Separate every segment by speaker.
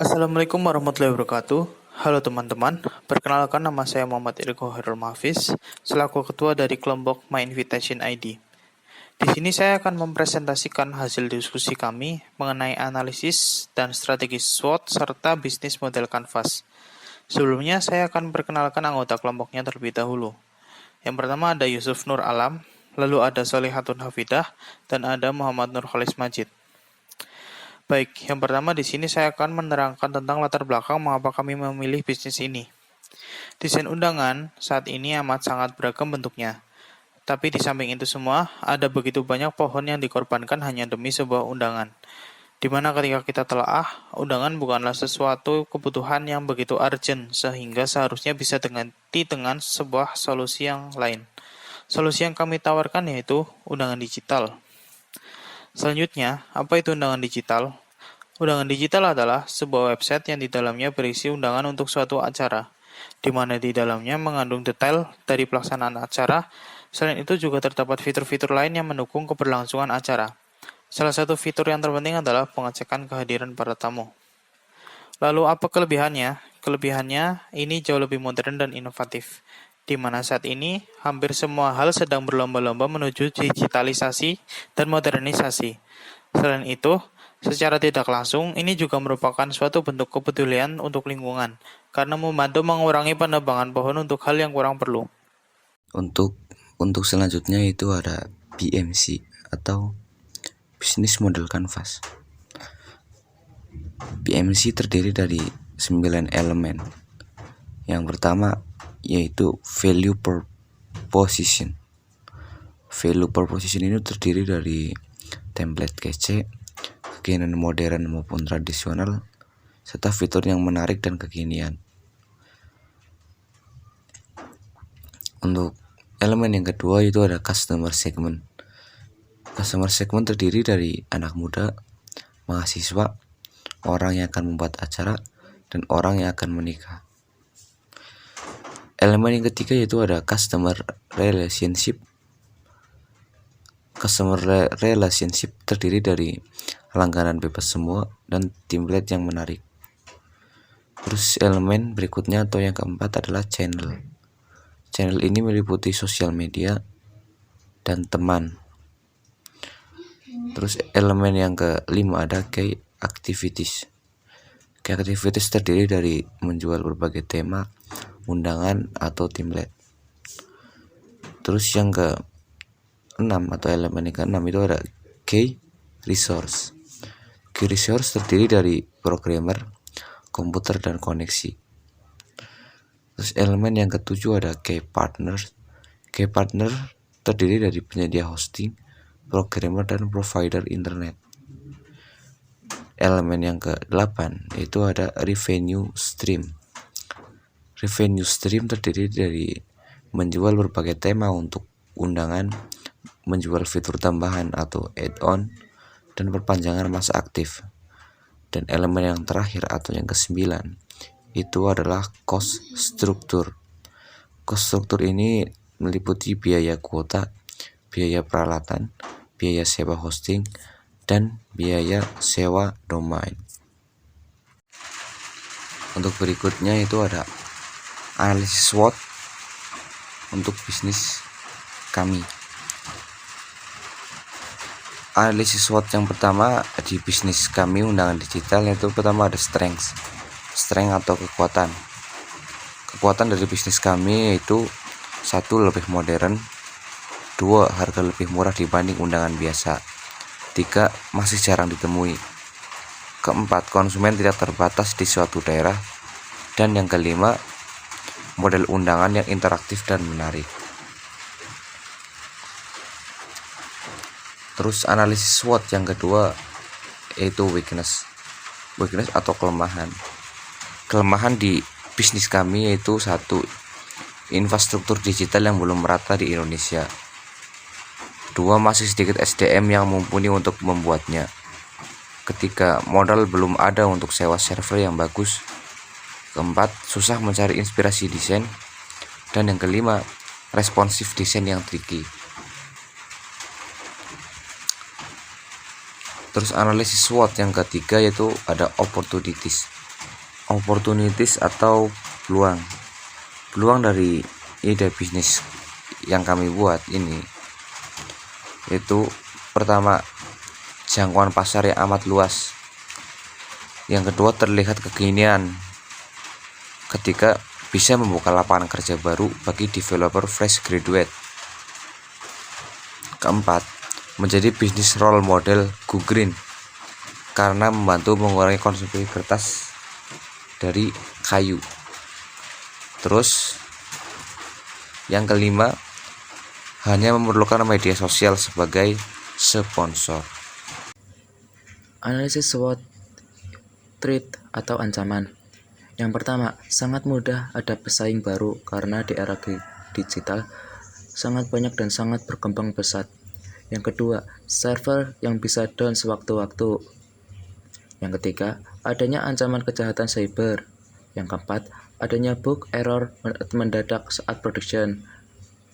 Speaker 1: Assalamualaikum warahmatullahi wabarakatuh. Halo teman-teman, perkenalkan nama saya Muhammad Irko Hairul Mahfiz, selaku ketua dari kelompok My Invitation ID. Di sini saya akan mempresentasikan hasil diskusi kami mengenai analisis dan strategi SWOT serta bisnis model Canvas. Sebelumnya saya akan perkenalkan anggota kelompoknya terlebih dahulu. Yang pertama ada Yusuf Nur Alam, lalu ada Solihatun Hafidah, dan ada Muhammad Nur Khalis Majid. Baik, yang pertama di sini saya akan menerangkan tentang latar belakang mengapa kami memilih bisnis ini. Desain undangan saat ini amat sangat beragam bentuknya. Tapi di samping itu semua, ada begitu banyak pohon yang dikorbankan hanya demi sebuah undangan. Di mana ketika kita telaah, undangan bukanlah sesuatu kebutuhan yang begitu urgent, sehingga seharusnya bisa diganti dengan sebuah solusi yang lain. Solusi yang kami tawarkan yaitu undangan digital. Selanjutnya, apa itu undangan digital? Undangan digital adalah sebuah website yang di dalamnya berisi undangan untuk suatu acara, di mana di dalamnya mengandung detail dari pelaksanaan acara. Selain itu juga terdapat fitur-fitur lain yang mendukung keberlangsungan acara. Salah satu fitur yang terpenting adalah pengecekan kehadiran para tamu. Lalu apa kelebihannya? Kelebihannya ini jauh lebih modern dan inovatif, di mana saat ini hampir semua hal sedang berlomba-lomba menuju digitalisasi dan modernisasi. Selain itu, secara tidak langsung, ini juga merupakan suatu bentuk kepedulian untuk lingkungan, karena membantu mengurangi penebangan pohon untuk hal yang kurang perlu.
Speaker 2: Untuk selanjutnya itu ada BMC atau Business Model Canvas. BMC terdiri dari 9 elemen. Yang pertama yaitu Value Proposition. Value Proposition ini terdiri dari template kece, kekinian modern maupun tradisional, serta fitur yang menarik dan kekinian. Untuk elemen yang kedua itu ada Customer Segment. Customer Segment terdiri dari anak muda, mahasiswa, orang yang akan membuat acara, dan orang yang akan menikah. Elemen yang ketiga yaitu ada Customer Relationship. Customer Relationship terdiri dari langganan bebas semua dan template yang menarik. Terus elemen berikutnya atau yang keempat adalah Channel. Channel ini meliputi sosial media dan teman. Terus elemen yang kelima ada Key Activities. Key Activities terdiri dari menjual berbagai tema, undangan atau template. Terus yang ke-6 atau elemen yang ke-6 itu ada Key Resource. Key Resource terdiri dari programmer, komputer, dan koneksi. Terus elemen yang ke-7 ada Key Partners. Key Partner terdiri dari penyedia hosting, programmer, dan provider internet. Elemen yang ke-8 itu ada Revenue Stream. Revenue Stream terdiri dari menjual berbagai tema untuk undangan, menjual fitur tambahan atau add-on, dan perpanjangan masa aktif. Dan elemen yang terakhir atau yang ke-9 itu adalah Cost Structure. Cost Structure ini meliputi biaya kuota, biaya peralatan, biaya sewa hosting, dan biaya sewa domain. Untuk berikutnya itu ada analisis SWOT untuk bisnis kami. Analisis SWOT yang pertama di bisnis kami undangan digital yaitu pertama ada strength atau kekuatan. Kekuatan dari bisnis kami yaitu 1. Lebih modern, 2. Harga lebih murah dibanding undangan biasa, 3. Masih jarang ditemui, 4. Konsumen tidak terbatas di suatu daerah, dan yang kelima model undangan yang interaktif dan menarik. Terus analisis SWOT yang kedua yaitu weakness atau kelemahan. Kelemahan di bisnis kami yaitu 1. Infrastruktur digital yang belum merata di Indonesia. 2. Masih sedikit SDM yang mumpuni untuk membuatnya. 3. Modal belum ada untuk sewa server yang bagus. 4. Susah mencari inspirasi desain. Dan yang kelima, responsif desain yang tricky. Terus analisis SWOT yang ketiga yaitu ada opportunities. opportunities atau peluang. Peluang dari ide bisnis yang kami buat ini itu pertama, jangkauan pasar yang amat luas. Yang kedua, terlihat kekinian ketika bisa membuka lapangan kerja baru bagi developer fresh graduate. Keempat, menjadi bisnis role model Go Green karena membantu mengurangi konsumsi kertas dari kayu. Terus yang kelima, hanya memerlukan media sosial sebagai sponsor.
Speaker 3: Analisis SWOT, threat atau ancaman. Yang pertama, sangat mudah ada pesaing baru karena di era digital sangat banyak dan sangat berkembang pesat. Yang kedua, server yang bisa down sewaktu-waktu. Yang ketiga, adanya ancaman kejahatan cyber. Yang keempat, adanya bug error mendadak saat production.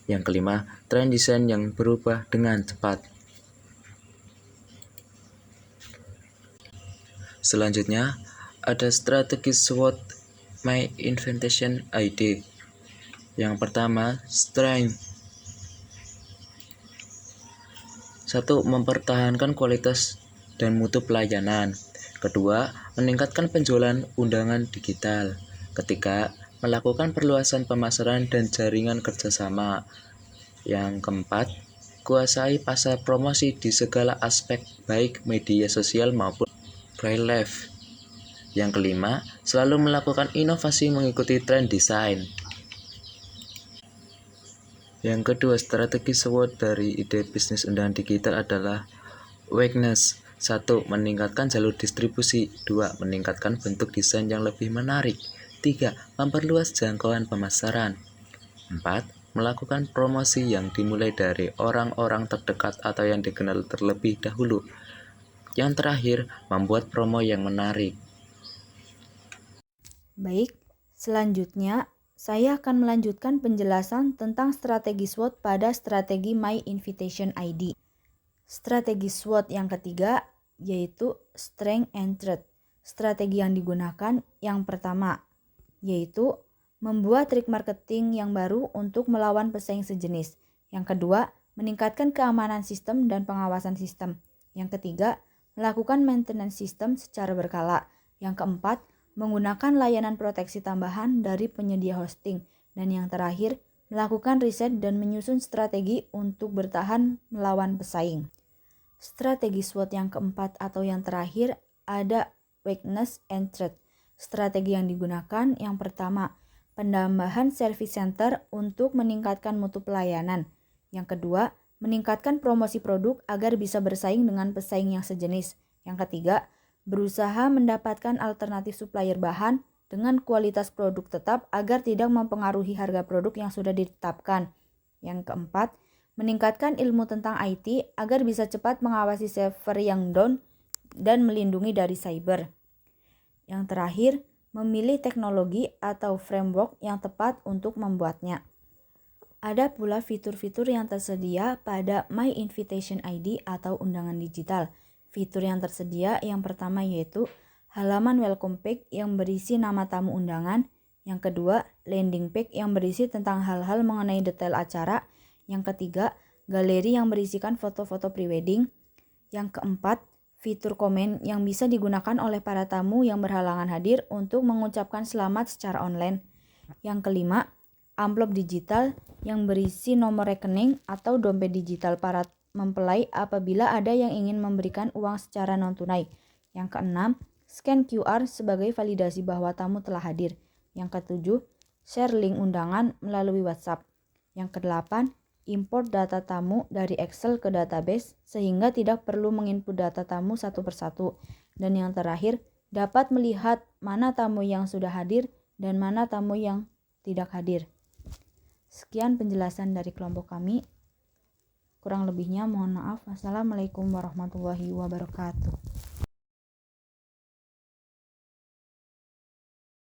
Speaker 3: Yang kelima, tren desain yang berubah dengan cepat. Selanjutnya, ada strategi SWOT My Invitation ID. Yang pertama, strength. 1. Mempertahankan kualitas dan mutu pelayanan. Kedua, meningkatkan penjualan undangan digital. Ketiga, melakukan perluasan pemasaran dan jaringan kerjasama. Yang keempat, kuasai pasar promosi di segala aspek baik media sosial maupun real life. Yang kelima, selalu melakukan inovasi mengikuti tren desain. Yang kedua, strategi SWOT dari ide bisnis undangan digital adalah weakness. 1. Meningkatkan jalur distribusi. 2. Meningkatkan bentuk desain yang lebih menarik. 3. Memperluas jangkauan pemasaran. 4. Melakukan promosi yang dimulai dari orang-orang terdekat atau yang dikenal terlebih dahulu. Yang terakhir, membuat promo yang menarik.
Speaker 4: Baik, selanjutnya saya akan melanjutkan penjelasan tentang strategi SWOT pada strategi My Invitation ID. Strategi SWOT yang ketiga yaitu Strength and Threat. Strategi yang digunakan yang pertama yaitu membuat trik marketing yang baru untuk melawan pesaing sejenis. Yang kedua, meningkatkan keamanan sistem dan pengawasan sistem. Yang ketiga, melakukan maintenance sistem secara berkala. Yang keempat, menggunakan layanan proteksi tambahan dari penyedia hosting. Dan yang terakhir, melakukan riset dan menyusun strategi untuk bertahan melawan pesaing. Strategi SWOT yang keempat atau yang terakhir ada weakness and threat. Strategi yang digunakan yang pertama, penambahan service center untuk meningkatkan mutu pelayanan. Yang kedua, meningkatkan promosi produk agar bisa bersaing dengan pesaing yang sejenis. Yang ketiga, berusaha mendapatkan alternatif supplier bahan dengan kualitas produk tetap agar tidak mempengaruhi harga produk yang sudah ditetapkan. Yang keempat, meningkatkan ilmu tentang IT agar bisa cepat mengawasi server yang down dan melindungi dari cyber. Yang terakhir, memilih teknologi atau framework yang tepat untuk membuatnya. Ada pula fitur-fitur yang tersedia pada My Invitation ID atau undangan digital. Fitur yang tersedia yang pertama yaitu halaman welcome page yang berisi nama tamu undangan. Yang kedua, landing page yang berisi tentang hal-hal mengenai detail acara. Yang ketiga, galeri yang berisikan foto-foto prewedding. Yang keempat, fitur komen yang bisa digunakan oleh para tamu yang berhalangan hadir untuk mengucapkan selamat secara online. Yang kelima, amplop digital yang berisi nomor rekening atau dompet digital para mempelai apabila ada yang ingin memberikan uang secara non-tunai. Yang keenam, scan QR sebagai validasi bahwa tamu telah hadir. Yang ketujuh, share link undangan melalui WhatsApp. Yang kedelapan, import data tamu dari Excel ke database sehingga tidak perlu menginput data tamu satu persatu. Dan yang terakhir, dapat melihat mana tamu yang sudah hadir dan mana tamu yang tidak hadir. Sekian penjelasan dari kelompok kami. Kurang lebihnya mohon maaf. Wassalamualaikum warahmatullahi wabarakatuh.